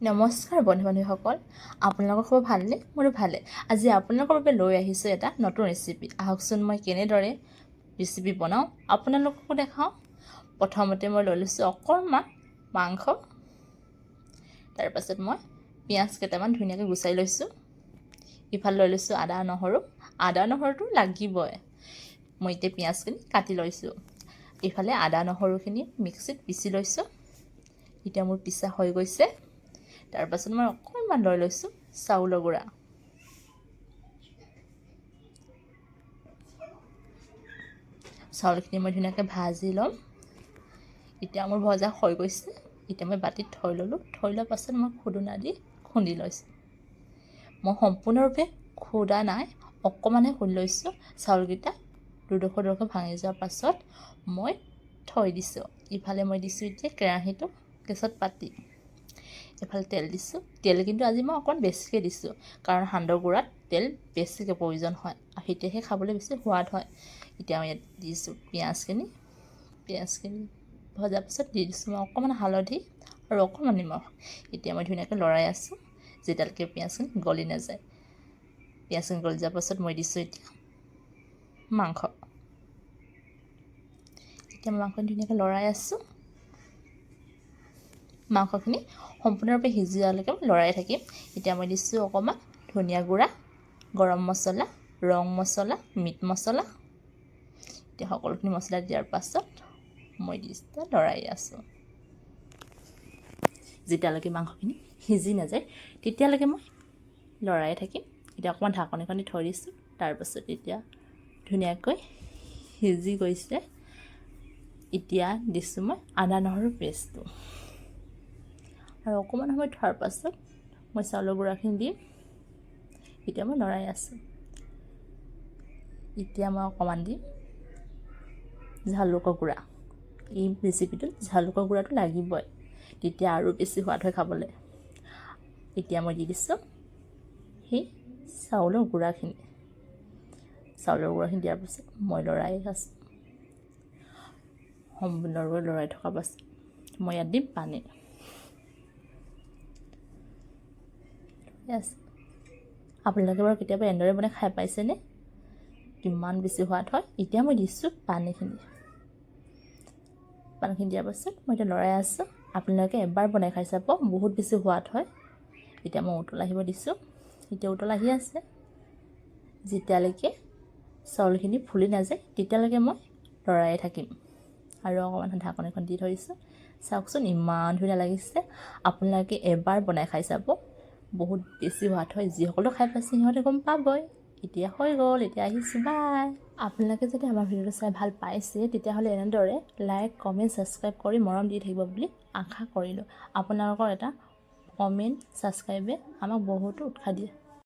নমস্কাৰ বন্ধু-বান্ধৱীসকল, আপোনালোকৰ খবৰ ভালনে? মোৰো ভালে। আজি আপোনালোকৰ বাবে লৈ আহিছোঁ এটা নতুন ৰেচিপি। আহকচোন মই কেনেদৰে ৰেচিপি বনাওঁ আপোনালোককো দেখাওঁ। প্ৰথমতে মই লৈ লৈছোঁ অকণমান মাংস। তাৰপাছত মই পিঁয়াজ কেইটামান ধুনীয়াকৈ গুচাই লৈছোঁ। ইফালে লৈ লৈছোঁ আদা নহৰুটো লাগিবই। মই এতিয়া পিঁয়াজখিনি কাটি লৈছোঁ। ইফালে আদা নহৰুখিনি মিক্সিত পিচি লৈছোঁ। এতিয়া মোৰ পিছা হৈ গৈছে। তাৰপাছত মই অকণমান লৈ লৈছোঁ চাউলৰ গুড়া। চাউলখিনি মই ধুনীয়াকৈ ভাজি ল'ম। এতিয়া মোৰ ভজা হৈ গৈছে। এতিয়া মই বাতিত থৈ ল'লোঁ। থৈ লোৱাৰ পাছত মই খুন্দনা দি খুন্দি লৈছোঁ। মই সম্পূৰ্ণৰূপে খুন্দা নাই, অকণমানহে খুন্দি লৈছোঁ। চাউলকেইটা দুডোখৰ ভাঙি যোৱাৰ পাছত মই থৈ দিছোঁ। ইফালে মই দিছোঁ এতিয়া কেৰাহীটো গেছত পাতি। এফালে তেল দিছোঁ। তেল কিন্তু আজি মই অকণমান বেছিকৈ দিছোঁ, কাৰণ সান্দহ গুড়াত তেল বেছিকৈ প্ৰয়োজন হয় আৰু তেতিয়াহে খাবলৈ বেছি সোৱাদ হয়। এতিয়া মই ইয়াত দিছোঁ পিঁয়াজখিনি ভজাৰ পাছত দি দিছোঁ মই অকণমান হালধি আৰু অকণমান নিমখ। এতিয়া মই ধুনীয়াকৈ লৰাই আছোঁ যেতিয়ালৈকে পিঁয়াজখিনি গলি নাযায়। পিঁয়াজখিনি গলি যোৱাৰ পাছত মই দিছোঁ এতিয়া মাংস। এতিয়া মই মাংসখিনি ধুনীয়াকৈ লৰাই আছোঁ। মাংসখিনি সম্পূৰ্ণৰূপে সিজোৱালৈকে লৰাই থাকিম। এতিয়া মই দিছোঁ অকণমান ধনিয়া গুড়া, গৰম মছলা, ৰং মছলা, মিট মছলা। এতিয়া সকলোখিনি মছলা দিয়াৰ পাছত মই দিছোঁ লৰাই আছোঁ। যেতিয়ালৈকে মাংসখিনি সিজি নাযায় তেতিয়ালৈকে মই লৰাই থাকিম। এতিয়া অকণমান ঢাকনিখন দি থৈ দিছোঁ। তাৰপাছত এতিয়া ধুনীয়াকৈ সিজি গৈছে। এতিয়া দিছোঁ মই আদা নহৰুৰ পেষ্টটো আৰু অকণমান সময় থোৱাৰ পাছত মই চাউলৰ গুড়াখিনি দিম। এতিয়া মই লৰাই আছোঁ। এতিয়া মই অকণমান দিম জালুকৰ গুড়া। এই ৰেচিপিটোত জালুকৰ গুড়াটো লাগিবই, তেতিয়া আৰু বেছি সোৱাদ হয় খাবলৈ। এতিয়া মই দি দিছোঁ সেই চাউলৰ গুড়াখিনি দিয়াৰ পাছত মই লৰাই আছোঁ। সম্পূৰ্ণৰূপে লৰাই থকাৰ পাছত মই ইয়াত দিম পানী। আপোনালোকে বাৰু কেতিয়াবা এনেদৰে বনাই খাই পাইছেনে? কিমান বেছি সোৱাদ হয়। এতিয়া মই দিছোঁ পানীখিনি দিয়াৰ পাছত মই এতিয়া লৰাই আছোঁ। আপোনালোকে এবাৰ বনাই খাই চাব, বহুত বেছি সোৱাদ হয়। এতিয়া মই উতল আহিব দিছোঁ। এতিয়া উতল আহি আছে। যেতিয়ালৈকে চাউলখিনি ফুলি নাযায় তেতিয়ালৈকে মই লৰাই থাকিম আৰু অকণমান ঢাকনিখন দি থৈছোঁ। চাওকচোন ইমান ধুনীয়া লাগিছে। আপোনালোকে এবাৰ বনাই খাই চাব, বহুত বেছি সোৱাদ হয়। যিসকলে খাই পাইছে সিহঁতে গম পাবই। এতিয়া হৈ গ'ল। এতিয়া আহিছোঁ, বাই। আপোনালোকে যদি আমাৰ ভিডিঅ'টো চাই ভাল পাইছে তেতিয়াহ'লে এনেদৰে লাইক, কমেণ্ট, ছাবস্ক্ৰাইব কৰি মৰম দি থাকিব বুলি আশা কৰিলোঁ। আপোনালোকৰ এটা কমেণ্ট, ছাবস্ক্ৰাইবে আমাক বহুতো উৎসাহ দিয়ে।